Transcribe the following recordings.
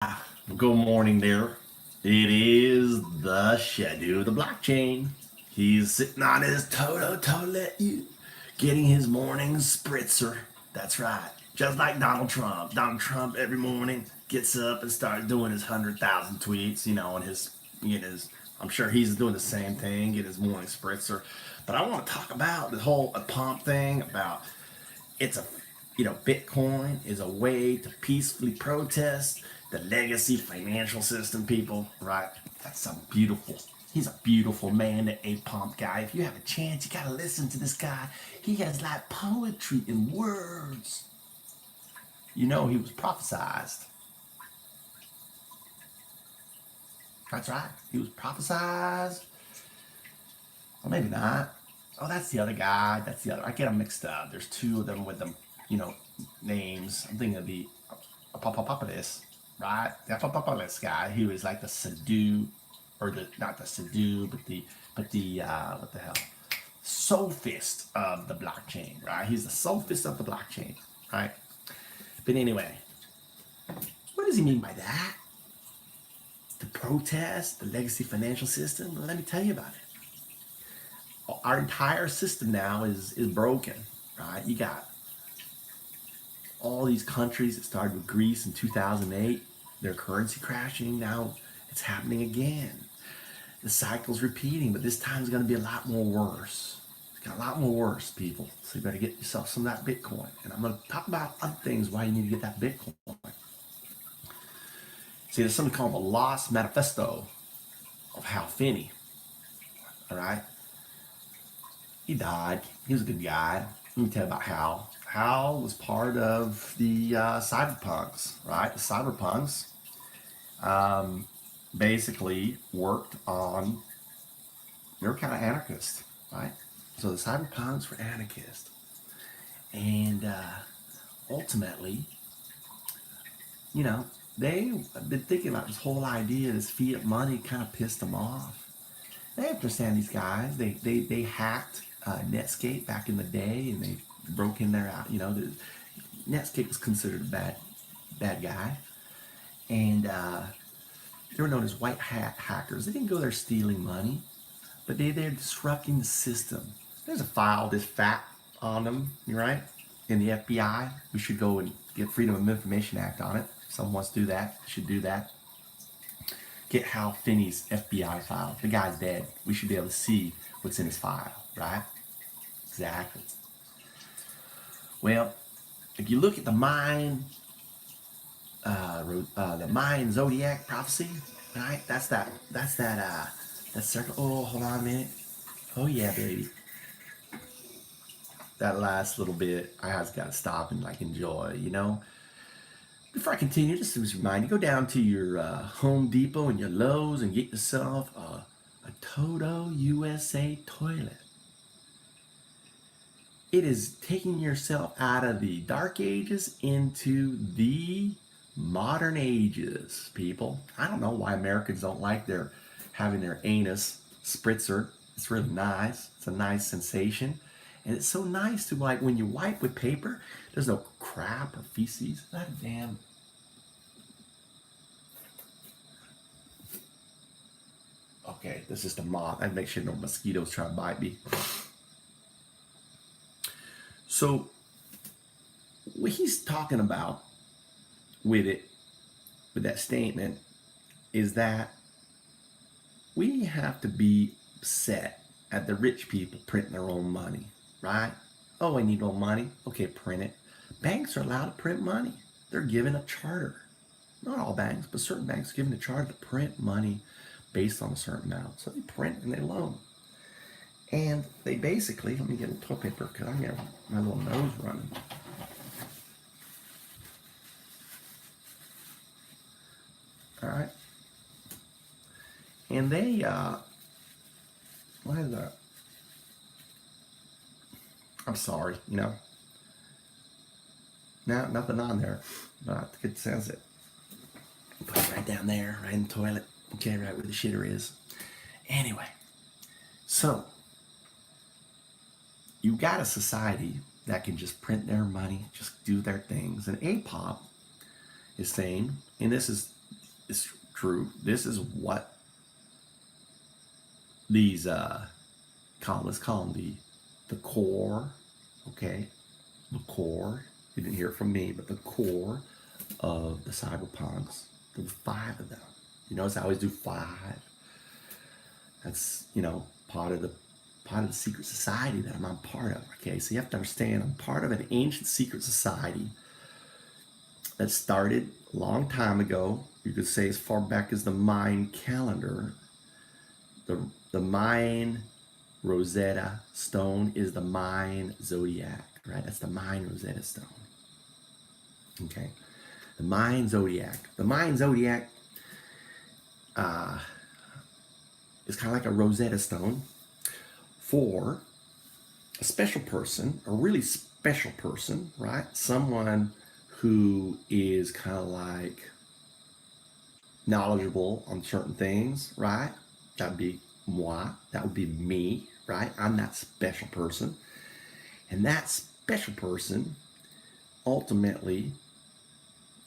Good morning there. It is the Sahdu of the blockchain. He's sitting on his Toto toilet, getting his morning spritzer. That's right. Just like Donald Trump. Donald Trump every morning gets up and starts doing his 100,000 tweets, and I'm sure he's doing the same thing, get his morning spritzer. But I want to talk about the whole apomp thing about it's a Bitcoin is a way to peacefully protest the legacy financial system, people, right? That's a beautiful, he's a beautiful man, the apomp guy. If you have a chance, you gotta listen to this guy. He has like poetry in words. He was prophesized. That's right, he was prophesized. Or maybe not. Oh, that's the other guy. That's the other. I get them mixed up. There's two of them with them, names. I'm thinking of the Apopopolis, right? The Apopopolis guy who is like the Sahdu, or the not the Sahdu, but the what the hell, sophist of the blockchain, right? He's the sophist of the blockchain, right? But anyway, what does he mean by that? To protest the legacy financial system? Well, let me tell you about it. Our entire system now is broken, right? You got all these countries that started with Greece in 2008, their currency crashing. Now it's happening again. The cycle's repeating, but this time is going to be a lot more worse. It's got a lot more worse, people. So you better get yourself some of that Bitcoin. And I'm going to talk about other things why you need to get that Bitcoin. See, there's something called the Lost Manifesto of Hal Finney. All right? He died. He was a good guy. Let me tell you about Hal. Hal was part of the cyberpunks, right? The cyberpunks basically worked on, they were kind of anarchist, right? So the cyberpunks were anarchist. And ultimately, they've been thinking about this whole idea, this fiat money kind of pissed them off. They understand these guys. They hacked Netscape back in the day, and they broke in there out. Netscape was considered a bad guy, and they were known as white hat hackers. They didn't go there stealing money, but they're disrupting the system. There's a file this fat on them, right? In the FBI, we should go and get Freedom of Information Act on it. If someone wants to do that, should do that. Get Hal Finney's FBI file. The guy's dead. We should be able to see what's in his file, right? Exactly. Well, if you look at the Mayan zodiac prophecy, right? That's that circle. Oh, hold on a minute. Oh yeah, baby. That last little bit, I have got to stop and enjoy, Before I continue, just as a reminder, go down to your Home Depot and your Lowe's and get yourself a Toto USA toilet. It is taking yourself out of the dark ages into the modern ages, people. I don't know why Americans don't like having their anus spritzer. It's really nice. It's a nice sensation. And it's so nice to, when you wipe with paper, there's no crap or feces. That damn. Okay, this is the moth. I make sure no mosquitoes try to bite me. So, what he's talking about with that statement, is that we have to be upset at the rich people printing their own money, right? Oh, I need no money. Okay, print it. Banks are allowed to print money. They're given a charter. Not all banks, but certain banks are given a charter to print money based on a certain amount. So they print and they loan. And they basically, let me get a toilet paper because I got my little nose running. All right. And they, what is that? I'm sorry, No, nothing on there, but it says it. Put it right down there, right in the toilet. Okay, right where the shitter is. Anyway, so you got a society that can just print their money, just do their things. And apomp is saying, and this is true. This is what these let's call them the core, okay? The core, you didn't hear it from me, but the core of the cyberpunks. There was 5 of them. You notice I always do 5. That's, you know, part of the secret society that I'm part of. Okay, so you have to understand, I'm part of an ancient secret society that started a long time ago. You could say as far back as the Mayan calendar. The Mayan Rosetta Stone is the Mayan zodiac, right? That's the Mayan Rosetta Stone. Okay, the Mayan zodiac. The Mayan zodiac is kind of like a Rosetta Stone for a special person, a really special person, right? Someone who is kind of like knowledgeable on certain things, right? That'd be moi, that would be me, right? I'm that special person. And that special person ultimately,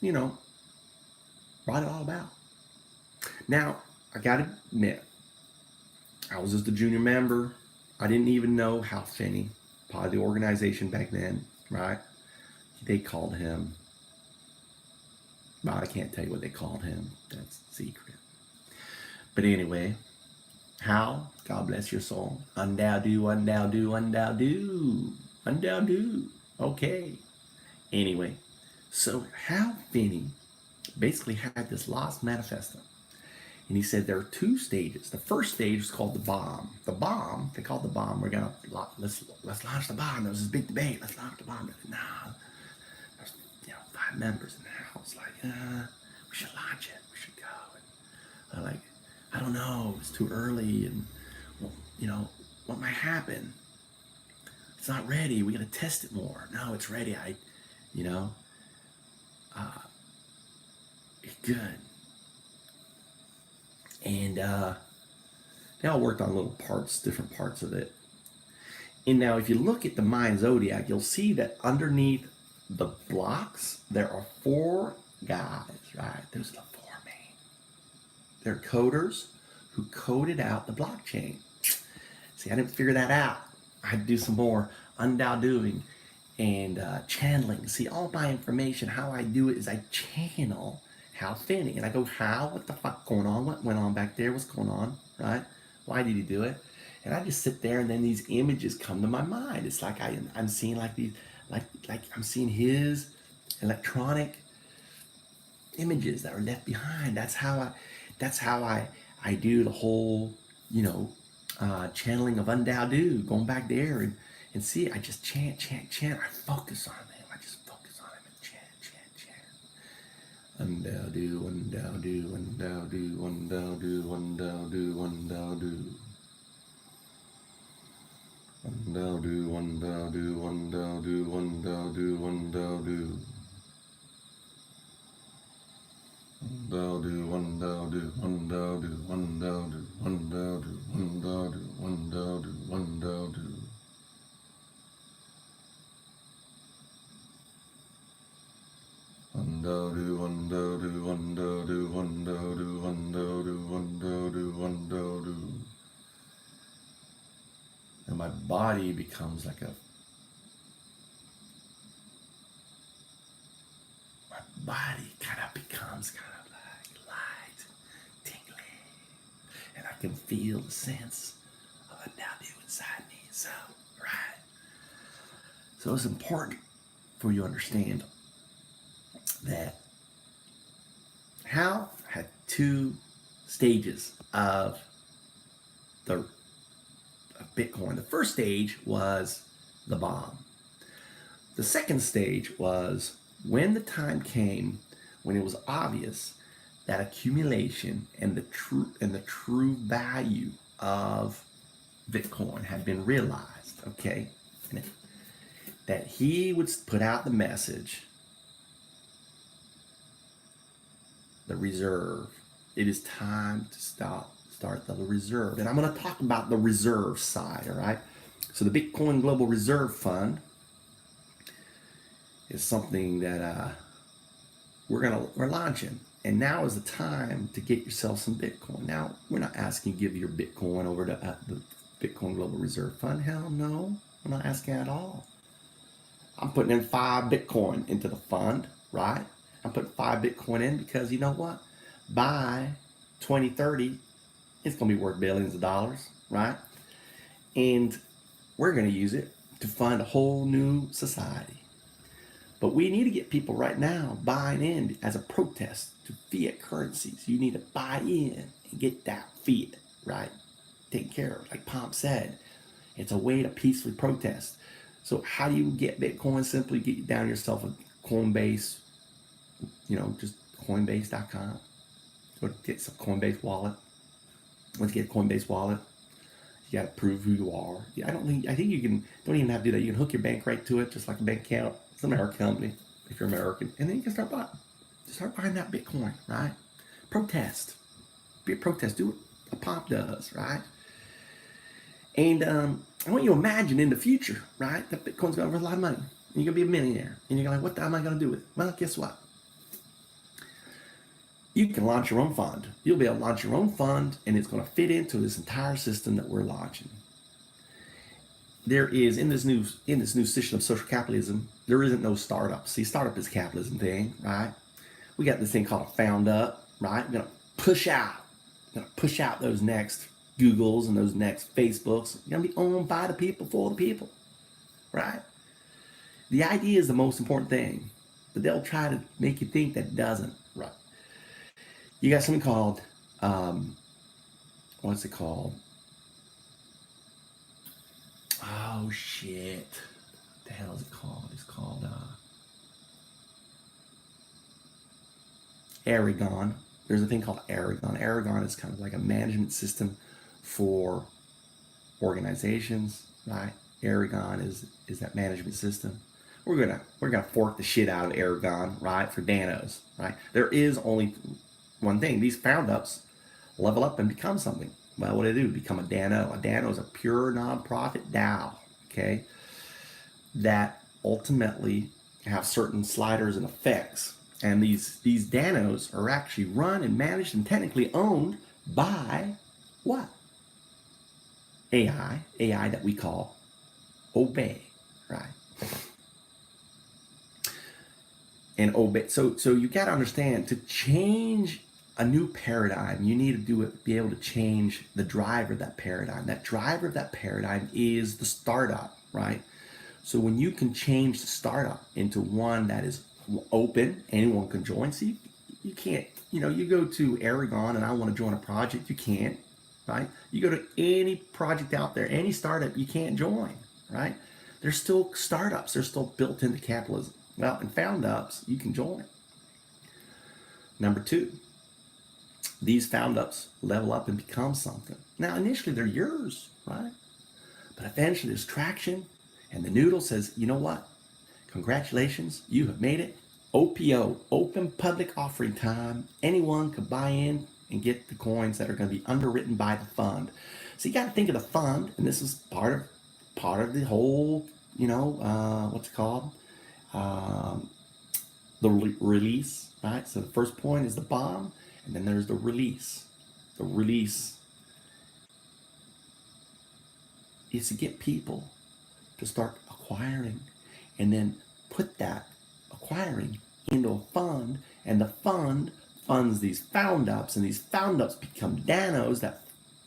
you know, brought it all about. Now, I gotta admit, I was just a junior member. I didn't even know Hal Finney, part of the organization back then, right? They called him, well, I can't tell you what they called him. That's secret. But anyway, Hal, God bless your soul. Undow-do, undow-do, undow-do, undow-do. Okay. Anyway, so Hal Finney basically had this lost manifesto. And he said there are 2 stages. The first stage was called the bomb. The bomb, they called the bomb. We're gonna let's launch the bomb. There was this big debate. Let's launch the bomb. Nah, there's 5 members in the house. Like, we should launch it. We should go. And they're like, I don't know. It's too early, and well, what might happen? It's not ready. We gotta test it more. No, it's ready. It's good. And they all worked on little parts, different parts of it. And now if you look at the Mayan zodiac, you'll see that underneath the blocks, there are 4 guys, right? Those are the 4 main. They're coders who coded out the blockchain. See, I didn't figure that out. I had to do some more undoing and channeling. See, all my information, how I do it is I channel Hal Finney. And I go, Hal, what the fuck going on? What went on back there? What's going on, right? Why did he do it? And I just sit there, and then these images come to my mind. It's like I'm seeing like these, like I'm seeing his electronic images that are left behind. That's how I do the whole, channeling of undow-do, going back there and see. I just chant. I focus on him. I just focus on him and chant. Undow-do, undow-do, undow-do, undow-do, undow-do, undow-do. Undow-do, undow-do, undow-do, undow-do, undow-do. Undow-do, undow-do, undow-do, undow-do, undow-do, undow-do, undow-do, undow-do. Undow-do, undow-do, undow-do, undow-do, undow-do, undow-do, undow-do. And my body becomes like becomes kind of like light, tingling, and I can feel the sense of undow-do inside me. So, right. So it's important for you to understand that Hal had 2 stages of Bitcoin. The first stage was the bomb. The second stage was when the time came when it was obvious that accumulation and the true value of Bitcoin had been realized, okay? And that he would put out the message, the reserve. It is time to start the reserve. And I'm going to talk about the reserve side, all right? So the Bitcoin Global Reserve Fund is something that we're launching. And now is the time to get yourself some Bitcoin. Now, we're not asking you to give your Bitcoin over to the Bitcoin Global Reserve Fund. Hell no, we're not asking at all. I'm putting in 5 Bitcoin into the fund, right? I'm putting 5 Bitcoin in because you know what? By 2030, it's going to be worth billions of dollars, right? And we're going to use it to fund a whole new society. But we need to get people right now buying in as a protest to fiat currencies. You need to buy in and get that fiat, right? Taken care of. Like Pomp said, it's a way to peacefully protest. So how do you get Bitcoin? Simply get down yourself a Coinbase, just Coinbase.com. Go get some Coinbase wallet. Once you get a Coinbase wallet, you got to prove who you are. I think you can, don't even have to do that. You can hook your bank right to it, just like a bank account. It's an American company, if you're American. And then you can start buying that Bitcoin, right? Protest. Be a protest. Do what a pop does, right? And I want you to imagine in the future, right, that Bitcoin's going to worth a lot of money. And you're going to be a millionaire. And you're like, what the hell am I going to do with it? Well, guess what? You can launch your own fund. You'll be able to launch your own fund, and it's going to fit into this entire system that we're launching. There is, in this new system of social capitalism, there isn't no startup. See, startup is a capitalism thing, right? We got this thing called a Foundup, right? We're going to push out those next Googles and those next Facebooks. You're going to be owned by the people, for the people, right? The idea is the most important thing, but they'll try to make you think that it doesn't, right? You got something called, what's it called? Oh, shit. What the hell is it called? It's called Aragon. There's a thing called Aragon. Aragon is kind of like a management system for organizations, right? Aragon is that management system. We're gonna fork the shit out of Aragon, right? For DANOs, right? There is only one thing. These Foundups level up and become something. Well, what do they do? Become a DANO. A DANO is a pure nonprofit DAO, okay? That ultimately have certain sliders and effects. And these DANOs are actually run and managed and technically owned by what? AI that we call Obey, right? And Obey. So you got to understand, to change a new paradigm, you need to be able to change the driver of that paradigm. That driver of that paradigm is the startup, right? So when you can change the startup into one that is open, anyone can join. See, you can't, you go to Aragon and I want to join a project, you can't, right? You go to any project out there, any startup, you can't join, right? They're still startups. They're still built into capitalism. Well, in Foundups, you can join. Number 2, these Foundups level up and become something. Now, initially, they're yours, right? But eventually, there's traction, and the noodle says, you know what? Congratulations, you have made it. OPO, open public offering time. Anyone can buy in and get the coins that are going to be underwritten by the fund. So you got to think of the fund, and this is part of the whole, what's it called? The release, right? So the first point is the bomb, and then there's the release. The release is to get people to start acquiring, and then put that acquiring into a fund, and the fund funds these Foundups, and these Foundups become DANOs that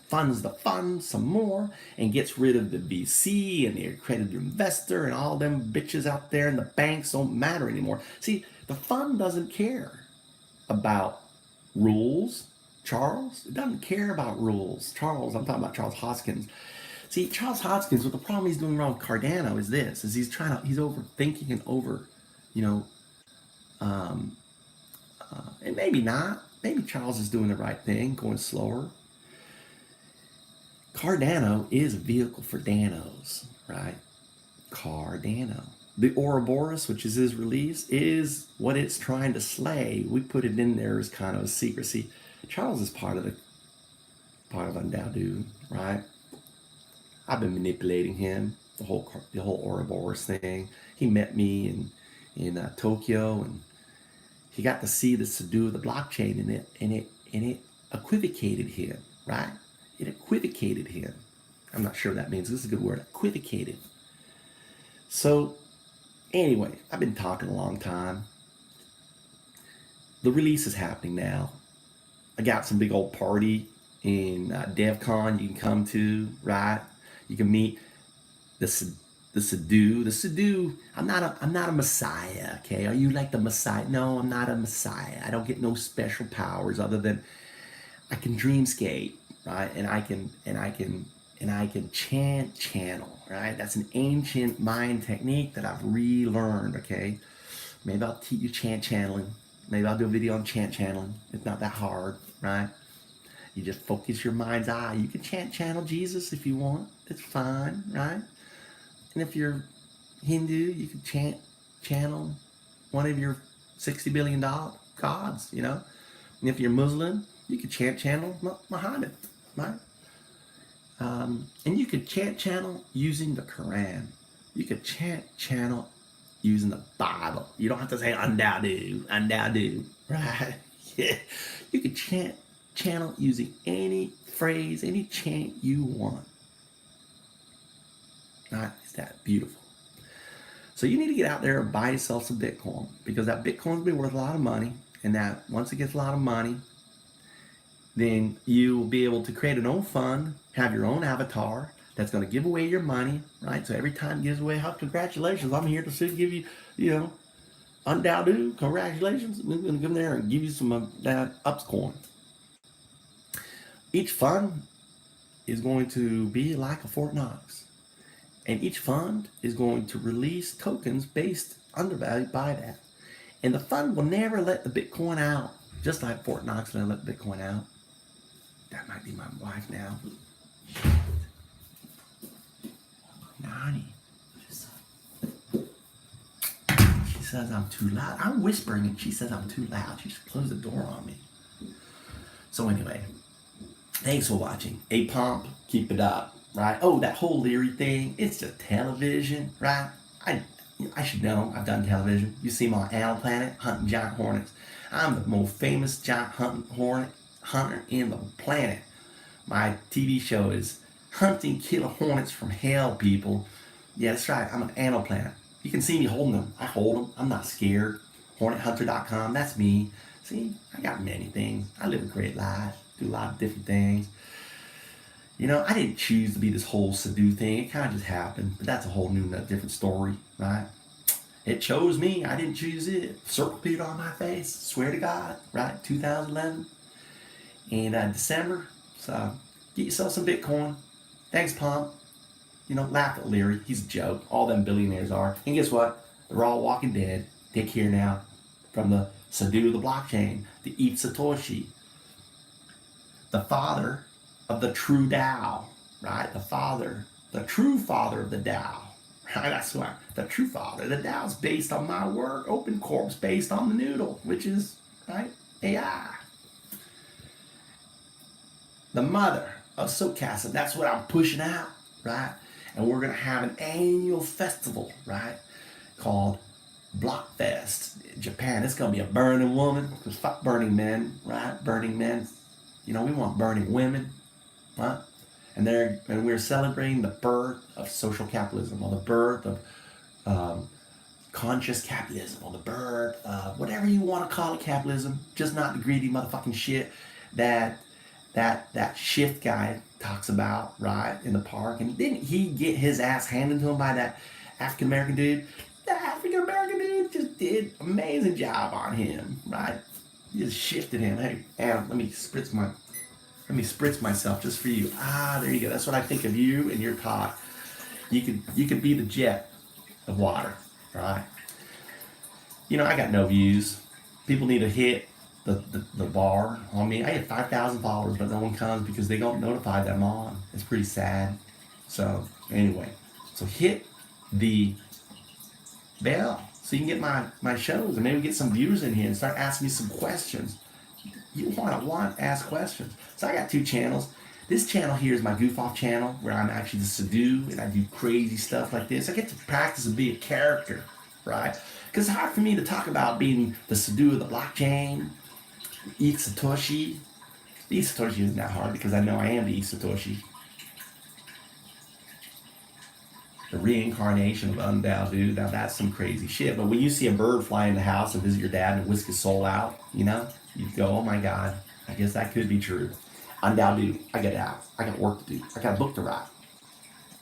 funds the fund some more and gets rid of the VC and the accredited investor and all them bitches out there, and the banks don't matter anymore. See, the fund doesn't care about rules. Charles, it doesn't care about rules. Charles, I'm talking about Charles Hoskins. See, Charles Hoskins, what the problem he's doing wrong with Cardano is this, is he's overthinking and over, and maybe not. Maybe Charles is doing the right thing, going slower. Cardano is a vehicle for DANOs, right? Cardano. The Ouroboros, which is his release, is what it's trying to slay. We put it in there as kind of a secrecy. Charles is part of Sahdu, right? I've been manipulating him, the whole Ouroboros thing. He met me in Tokyo, and he got to see the Sahdu of the blockchain, and it equivocated him, right? It equivocated him. I'm not sure what that means. This is a good word, equivocated. So anyway, I've been talking a long time. The release is happening now. I got some big old party in DevCon you can come to, right? You can meet the Sahdu. The Sahdu, I'm not a messiah, okay? Are you like the messiah? No, I'm not a messiah. I don't get no special powers other than I can dreamscape, right? And I can channel, right? That's an ancient mind technique that I've relearned, okay? Maybe I'll teach you channeling. Maybe I'll do a video on channeling. It's not that hard, right? You just focus your mind's eye. You can channel Jesus if you want. It's fine, right? And if you're Hindu, you can channel one of your $60 billion gods, you know? And if you're Muslim, you could channel Muhammad, right? And you could channel using the Quran. You could channel using the Bible. You don't have to say undadu, right? Yeah. You could channel using any phrase, any chant you want. Right? Is that beautiful? So you need to get out there and buy yourself some Bitcoin, because that Bitcoin's be worth a lot of money, and that once it gets a lot of money, then you will be able to create an own fund, have your own avatar that's going to give away your money, right? So every time it gives away, congratulations, I'm here to give you, you know, undadu, congratulations. We're going to come there and give you some of that UPS coin. Each fund is going to be like a Fort Knox. And each fund is going to release tokens based undervalued by that. And the fund will never let the Bitcoin out, just like Fort Knox will let Bitcoin out. That might be my wife now. Nani. She says I'm too loud. I'm whispering and she says I'm too loud. She just closed the door on me. So anyway, thanks for watching. Apomp, keep it up, right? Oh, that whole Leary thing, it's just television, right? I should know, I've done television. You see me on Animal Planet, hunting giant hornets. I'm the most famous giant hunter in the planet. My TV show is Hunting Killer Hornets from Hell, people. Yeah, that's right, I'm an Animal Planet. You can see me holding them. I hold them, I'm not scared. HornetHunter.com, that's me. See, I got many things. I live a great life, do a lot of different things. You know, I didn't choose to be this whole Sahdu thing. It kind of just happened, but that's a whole new, different story, right? It chose me. I didn't choose it. Circle Peter on my face. Swear to God, right? 2011 and December. So get yourself some Bitcoin. Thanks, Pomp. You know, laugh at Leary. He's a joke. All them billionaires are. And guess what? They're all walking dead. Take care now from the Sahdu of the blockchain, the Eat Satoshi, the father of the true Tao, right? The true father of the Tao. Right? That's why the true father. The Tao's based on my work. Open Corp's based on the noodle, which is, right, AI. The mother of Sokasa. That's what I'm pushing out, right? And we're going to have an annual festival, right, called Blockfest in Japan. It's going to be a burning woman, because fuck burning men, right? Burning men. You know, we want burning women, right? And we're celebrating the birth of social capitalism, or the birth of conscious capitalism, or the birth of whatever you want to call it, capitalism, just not the greedy motherfucking shit that shift guy talks about, right, in the park. And didn't he get his ass handed to him by that African American dude? The African American dude just did an amazing job on him, right? He just shifted him. Hey, Adam, let me spritz myself just for you. There you go. That's what I think of you and your talk. You could be the jet of water, right? You know, I got no views. People need to hit the bar on me. I have 5,000 followers, but no one comes because they don't notify them on. It's pretty sad. So anyway, so hit the bell so you can get my shows and maybe get some viewers in here and start asking me some questions. You want to ask questions. So I got two channels. This channel here is my goof off channel, where I'm actually the Sahdu and I do crazy stuff like this. I get to practice and be a character, right? Because it's hard for me to talk about being the Sahdu of the blockchain, ETH Satoshi. The ETH Satoshi isn't that hard because I know I am the ETH Satoshi. The reincarnation of Undown, dude. Now that's some crazy shit. But when you see a bird fly in the house and visit your dad and whisk his soul out, you know, you go, oh my God, I guess that could be true. Undown, dude, I got out. I got work to do. I got a book to write.